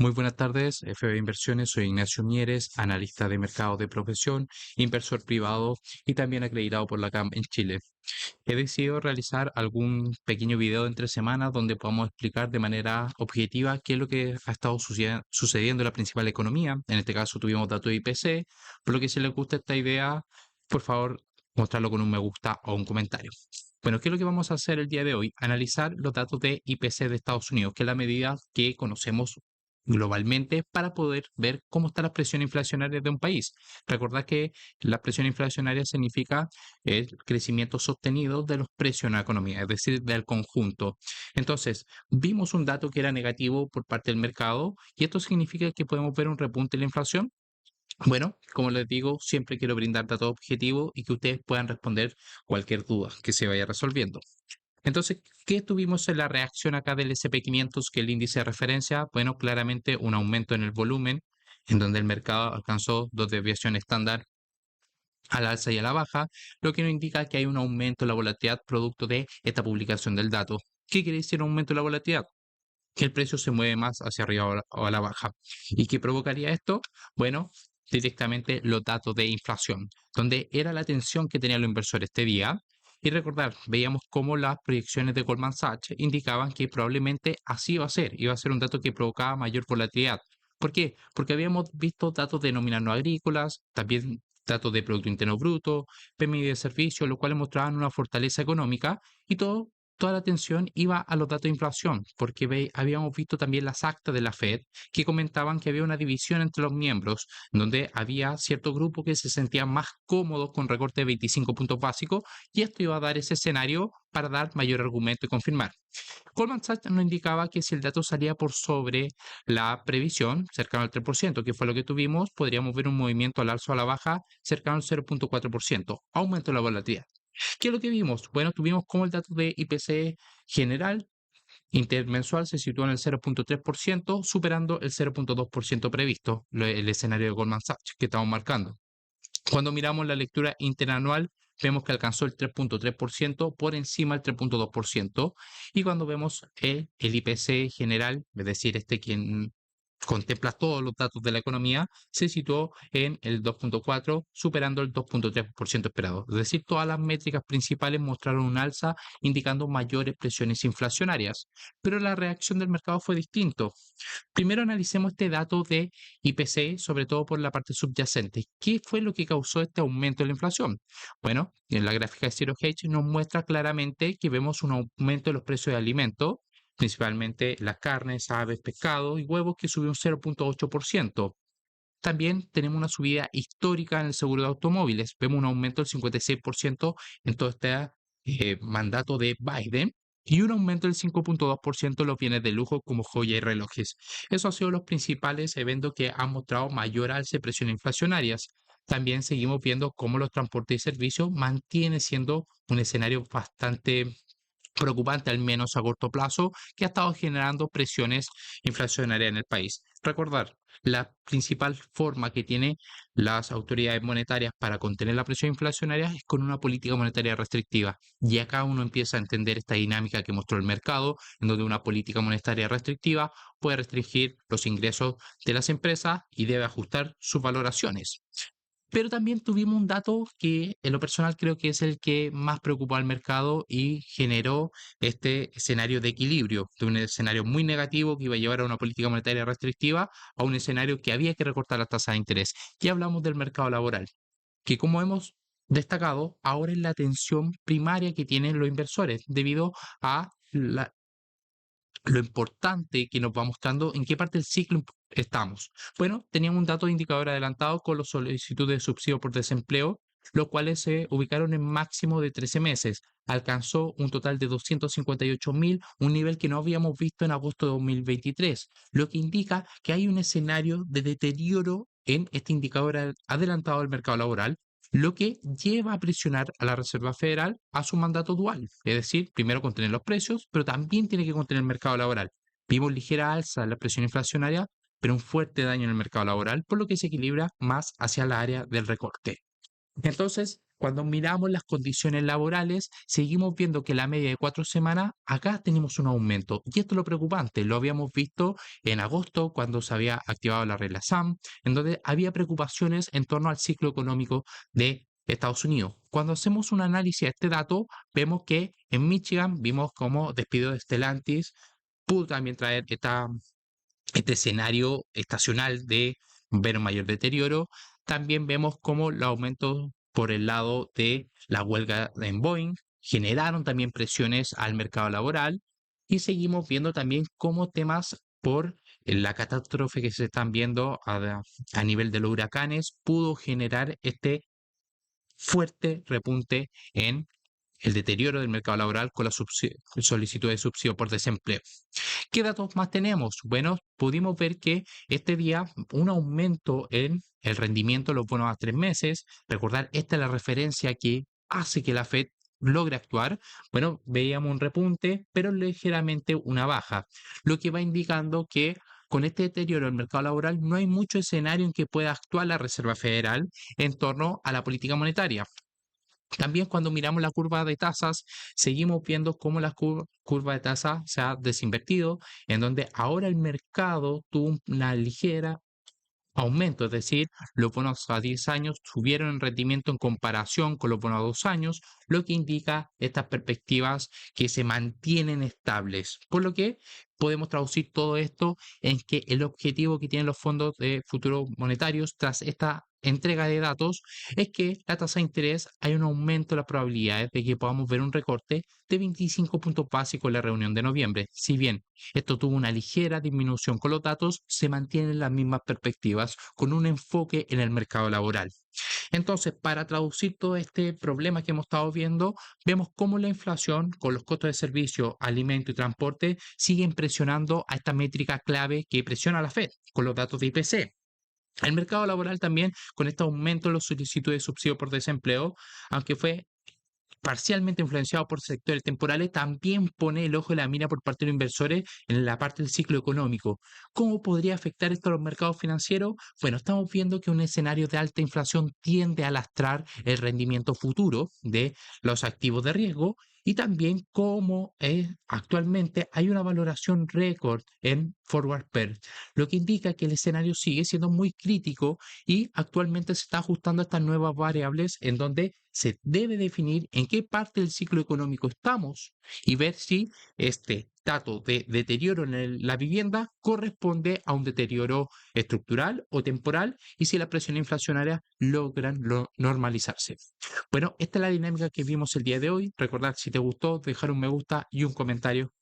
Muy buenas tardes, FB Inversiones. Soy Ignacio Mieres, analista de mercado de profesión, inversor privado y también acreditado por la CAM en Chile. He decidido realizar algún pequeño video entre semanas donde podamos explicar de manera objetiva qué es lo que ha estado sucediendo en la principal economía. En este caso tuvimos datos de IPC, por lo que si les gusta esta idea, por favor, mostrarlo con un me gusta o un comentario. Bueno, ¿qué es lo que vamos a hacer el día de hoy? Analizar los datos de IPC de Estados Unidos, que es la medida que conocemos globalmente para poder ver cómo está la presión inflacionaria de un país. Recordad que la presión inflacionaria significa el crecimiento sostenido de los precios en la economía, es decir, del conjunto. Entonces, vimos un dato que era negativo por parte del mercado y esto significa que podemos ver un repunte en la inflación. Bueno, como les digo, siempre quiero brindar datos objetivos y que ustedes puedan responder cualquier duda que se vaya resolviendo. Entonces, ¿qué tuvimos en la reacción acá del SP500, que es el índice de referencia? Bueno, claramente un aumento en el volumen, en donde el mercado alcanzó dos desviaciones estándar al alza y a la baja, lo que nos indica que hay un aumento en la volatilidad producto de esta publicación del dato. ¿Qué quiere decir un aumento en la volatilidad? Que el precio se mueve más hacia arriba o a la baja. ¿Y qué provocaría esto? Bueno, directamente los datos de inflación, donde era la atención que tenían los inversores este día. Y recordar, veíamos cómo las proyecciones de Goldman Sachs indicaban que probablemente así iba a ser un dato que provocaba mayor volatilidad. ¿Por qué? Porque habíamos visto datos de nóminas no agrícolas, también datos de Producto Interno Bruto, PMI de servicios, los cuales mostraban una fortaleza económica y toda la atención iba a los datos de inflación, porque habíamos visto también las actas de la Fed que comentaban que había una división entre los miembros, donde había cierto grupo que se sentía más cómodos con recorte de 25 puntos básicos, y esto iba a dar ese escenario para dar mayor argumento y confirmar. Goldman Sachs nos indicaba que si el dato salía por sobre la previsión, cercano al 3%, que fue lo que tuvimos, podríamos ver un movimiento al alza o a la baja cercano al 0,4%, aumento de la volatilidad. ¿Qué es lo que vimos? Bueno, tuvimos como el dato de IPC general intermensual se sitúa en el 0,3%, superando el 0,2% previsto, el escenario de Goldman Sachs que estamos marcando. Cuando miramos la lectura interanual, vemos que alcanzó el 3,3% por encima del 3,2%. Y cuando vemos el IPC general, es decir, quien contempla todos los datos de la economía, se situó en el 2,4, superando el 2,3% esperado. Es decir, todas las métricas principales mostraron un alza, indicando mayores presiones inflacionarias. Pero la reacción del mercado fue distinto. Primero analicemos este dato de IPC, sobre todo por la parte subyacente. ¿Qué fue lo que causó este aumento de la inflación? Bueno, en la gráfica de Zero Hedge nos muestra claramente que vemos un aumento de los precios de alimentos, principalmente las carnes, aves, pescados y huevos, que subió un 0,8%. También tenemos una subida histórica en el seguro de automóviles. Vemos un aumento del 56% en todo este mandato de Biden y un aumento del 5,2% en los bienes de lujo como joya y relojes. Esos han sido los principales eventos que han mostrado mayor alza de presiones inflacionarias. También seguimos viendo cómo los transportes y servicios mantienen siendo un escenario bastante preocupante, al menos a corto plazo, que ha estado generando presiones inflacionarias en el país. Recordar, la principal forma que tienen las autoridades monetarias para contener la presión inflacionaria es con una política monetaria restrictiva. Y acá uno empieza a entender esta dinámica que mostró el mercado, en donde una política monetaria restrictiva puede restringir los ingresos de las empresas y debe ajustar sus valoraciones. Pero también tuvimos un dato que en lo personal creo que es el que más preocupó al mercado y generó este escenario de equilibrio, de un escenario muy negativo que iba a llevar a una política monetaria restrictiva a un escenario que había que recortar las tasas de interés. Y hablamos del mercado laboral, que como hemos destacado, ahora es la atención primaria que tienen los inversores debido a lo importante que nos va mostrando en qué parte del ciclo estamos. Bueno, teníamos un dato de indicador adelantado con las solicitudes de subsidio por desempleo, los cuales se ubicaron en máximo de 13 meses. Alcanzó un total de 258.000, un nivel que no habíamos visto en agosto de 2023, lo que indica que hay un escenario de deterioro en este indicador adelantado del mercado laboral, lo que lleva a presionar a la Reserva Federal a su mandato dual, es decir, primero contener los precios, pero también tiene que contener el mercado laboral. Vimos ligera alza en la presión inflacionaria, pero un fuerte daño en el mercado laboral, por lo que se equilibra más hacia la área del recorte. Entonces, Cuando miramos las condiciones laborales, seguimos viendo que la media de 4 semanas, acá tenemos un aumento. Y esto es lo preocupante, lo habíamos visto en agosto cuando se había activado la regla SAM, en donde había preocupaciones en torno al ciclo económico de Estados Unidos. Cuando hacemos un análisis de este dato, vemos que en Michigan vimos como despido de Stellantis pudo también traer este escenario estacional de ver un mayor deterioro. También vemos cómo los aumentos por el lado de la huelga en Boeing generaron también presiones al mercado laboral y seguimos viendo también cómo temas por la catástrofe que se están viendo a nivel de los huracanes pudo generar este fuerte repunte en el deterioro del mercado laboral con la solicitud de subsidio por desempleo. ¿Qué datos más tenemos? Bueno, pudimos ver que este día un aumento en el rendimiento de los bonos a 3 meses. Recordar, esta es la referencia que hace que la Fed logre actuar. Bueno, veíamos un repunte, pero ligeramente una baja, lo que va indicando que con este deterioro del mercado laboral no hay mucho escenario en que pueda actuar la Reserva Federal en torno a la política monetaria. También cuando miramos la curva de tasas, seguimos viendo cómo la curva de tasas se ha desinvertido, en donde ahora el mercado tuvo una ligera aumento, es decir, los bonos a 10 años subieron en rendimiento en comparación con los bonos a 2 años, lo que indica estas perspectivas que se mantienen estables. Por lo que podemos traducir todo esto en que el objetivo que tienen los fondos de futuros monetarios tras esta entrega de datos es que la tasa de interés hay un aumento de las probabilidades de que podamos ver un recorte de 25 puntos básicos en la reunión de noviembre. Si bien esto tuvo una ligera disminución con los datos, se mantienen las mismas perspectivas con un enfoque en el mercado laboral. Entonces, para traducir todo este problema que hemos estado viendo, vemos cómo la inflación con los costos de servicio, alimento y transporte siguen presionando a esta métrica clave que presiona a la Fed con los datos de IPC. El mercado laboral también, con este aumento en los solicitudes de subsidio por desempleo, aunque fue parcialmente influenciado por sectores temporales, también pone el ojo en la mira por parte de los inversores en la parte del ciclo económico. ¿Cómo podría afectar esto a los mercados financieros? Bueno, estamos viendo que un escenario de alta inflación tiende a lastrar el rendimiento futuro de los activos de riesgo y también cómo actualmente hay una valoración récord en forward pair, lo que indica que el escenario sigue siendo muy crítico y actualmente se está ajustando a estas nuevas variables en donde se debe definir en qué parte del ciclo económico estamos y ver si este dato de deterioro en la vivienda corresponde a un deterioro estructural o temporal y si la presión inflacionaria logran normalizarse. Bueno, esta es la dinámica que vimos el día de hoy. Recordad, si te gustó, dejar un me gusta y un comentario.